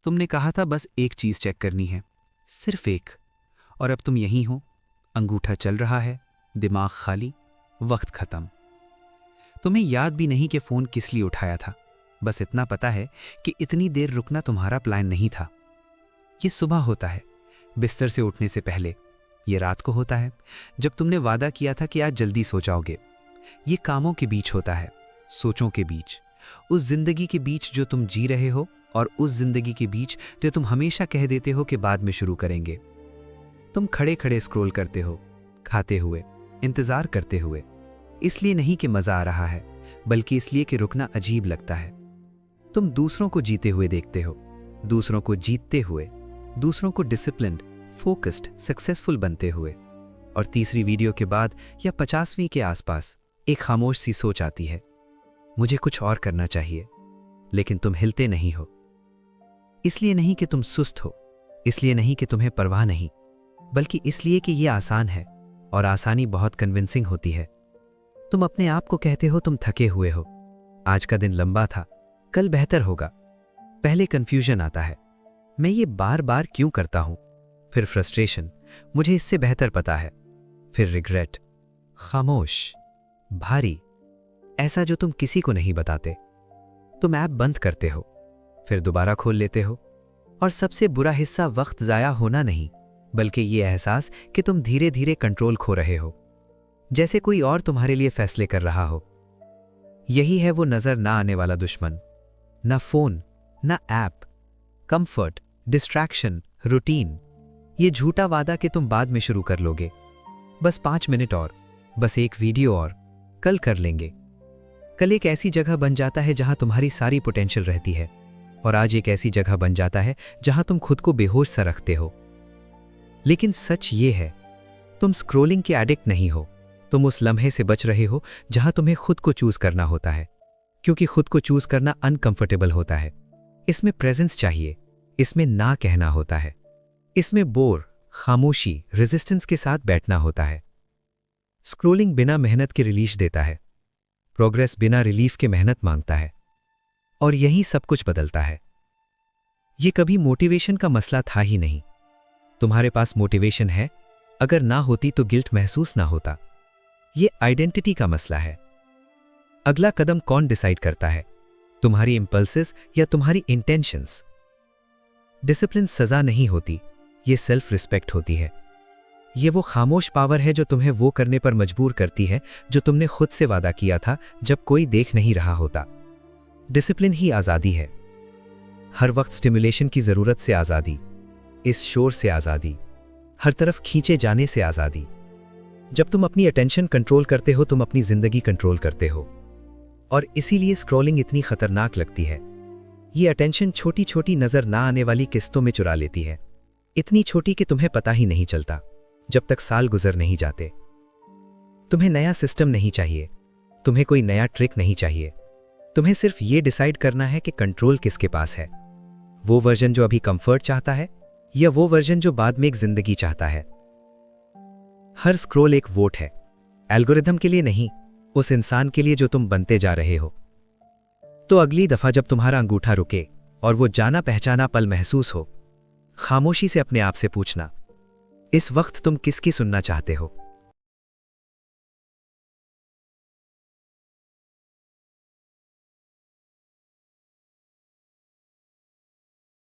तुमने कहा था बस एक चीज चेक करनी है, सिर्फ एक। और अब तुम यहीं हो, अंगूठा चल रहा है, दिमाग खाली, वक्त खत्म। तुम्हें याद भी नहीं कि फोन किस लिए उठाया था। बस इतना पता है कि इतनी देर रुकना तुम्हारा प्लान नहीं था। ये सुबह होता है, बिस्तर से उठने से पहले। ये रात को होता है, जब तुमने वादा किया था कि आज जल्दी सो जाओगे। ये कामों के बीच होता है, सोचों के बीच, उस जिंदगी के बीच जो तुम जी रहे हो और उस जिंदगी के बीच जो तुम हमेशा कह देते हो कि बाद में शुरू करेंगे। तुम खड़े खड़े स्क्रॉल करते हो, खाते हुए, इंतजार करते हुए। इसलिए नहीं कि मजा आ रहा है, बल्कि इसलिए कि रुकना अजीब लगता है। तुम दूसरों को जीते हुए देखते हो, दूसरों को जीतते हुए, दूसरों को डिसिप्लिन्ड, फोकस्ड, सक्सेसफुल बनते हुए। और तीसरी वीडियो के बाद या 50वीं के आसपास एक खामोश सी सोच आती है, मुझे कुछ और करना चाहिए। लेकिन तुम हिलते नहीं हो। इसलिए नहीं कि तुम सुस्त हो, इसलिए नहीं कि तुम्हें परवाह नहीं, बल्कि इसलिए कि यह आसान है और आसानी बहुत कन्विंसिंग होती है। तुम अपने आप को कहते हो तुम थके हुए हो, आज का दिन लंबा था, कल बेहतर होगा। पहले कंफ्यूजन आता है, मैं ये बार बार क्यों करता हूं। फिर फ्रस्ट्रेशन, मुझे इससे बेहतर पता है। फिर रिग्रेट, खामोश, भारी, ऐसा जो तुम किसी को नहीं बताते। तुम ऐप बंद करते हो, फिर दोबारा खोल लेते हो। और सबसे बुरा हिस्सा वक्त जाया होना नहीं, बल्कि ये एहसास कि तुम धीरे धीरे कंट्रोल खो रहे हो, जैसे कोई और तुम्हारे लिए फैसले कर रहा हो। यही है वो नजर ना आने वाला दुश्मन। ना फोन, ना ऐप, कंफर्ट, डिस्ट्रैक्शन, रूटीन। ये झूठा वादा कि तुम बाद में शुरू कर लोगे, बस 5 मिनट और, बस एक वीडियो और, कल कर लेंगे। कल एक ऐसी जगह बन जाता है जहां तुम्हारी सारी पोटेंशियल रहती है, और आज एक ऐसी जगह बन जाता है जहां तुम खुद को बेहोश सा रखते हो। लेकिन सच ये है, तुम स्क्रोलिंग के एडिक्ट नहीं हो, तुम उस लम्हे से बच रहे हो जहां तुम्हें खुद को चूज करना होता है। क्योंकि खुद को चूज करना अनकंफर्टेबल होता है। इसमें प्रेजेंस चाहिए, इसमें ना कहना होता है, इसमें बोर, खामोशी, रेजिस्टेंस के साथ बैठना होता है। स्क्रोलिंग बिना मेहनत के रिलीज देता है, प्रोग्रेस बिना रिलीफ के मेहनत मांगता है, और यही सब कुछ बदलता है। ये कभी मोटिवेशन का मसला था ही नहीं। तुम्हारे पास मोटिवेशन है, अगर ना होती तो गिल्ट महसूस ना होता। ये आइडेंटिटी का मसला है। अगला कदम कौन डिसाइड करता है, तुम्हारी इंपल्सेस या तुम्हारी इंटेंशंस? डिसिप्लिन सजा नहीं होती, ये सेल्फ रिस्पेक्ट होती है। ये वो खामोश पावर है जो तुम्हें वो करने पर मजबूर करती है जो तुमने खुद से वादा किया था जब कोई देख नहीं रहा होता। डिसिप्लिन ही आज़ादी है। हर वक्त स्टिमुलेशन की ज़रूरत से आज़ादी, इस शोर से आज़ादी, हर तरफ खींचे जाने से आज़ादी। जब तुम अपनी अटेंशन कंट्रोल करते हो, तुम अपनी ज़िंदगी कंट्रोल करते हो। और इसीलिए स्क्रॉलिंग इतनी खतरनाक लगती है। ये अटेंशन छोटी छोटी नज़र ना आने वाली किस्तों में चुरा लेती है, इतनी छोटी कि तुम्हें पता ही नहीं चलता जब तक साल गुजर नहीं जाते। तुम्हें नया सिस्टम नहीं चाहिए, तुम्हें कोई नया ट्रिक नहीं चाहिए। तुम्हें सिर्फ ये डिसाइड करना है कि कंट्रोल किसके पास है, वो वर्जन जो अभी कंफर्ट चाहता है या वो वर्जन जो बाद में एक जिंदगी चाहता है। हर स्क्रॉल एक वोट है, एल्गोरिथम के लिए नहीं, उस इंसान के लिए जो तुम बनते जा रहे हो। तो अगली दफा जब तुम्हारा अंगूठा रुके और वो जाना पहचाना पल महसूस हो, खामोशी से अपने आप से पूछना, इस वक्त तुम किसकी सुनना चाहते हो?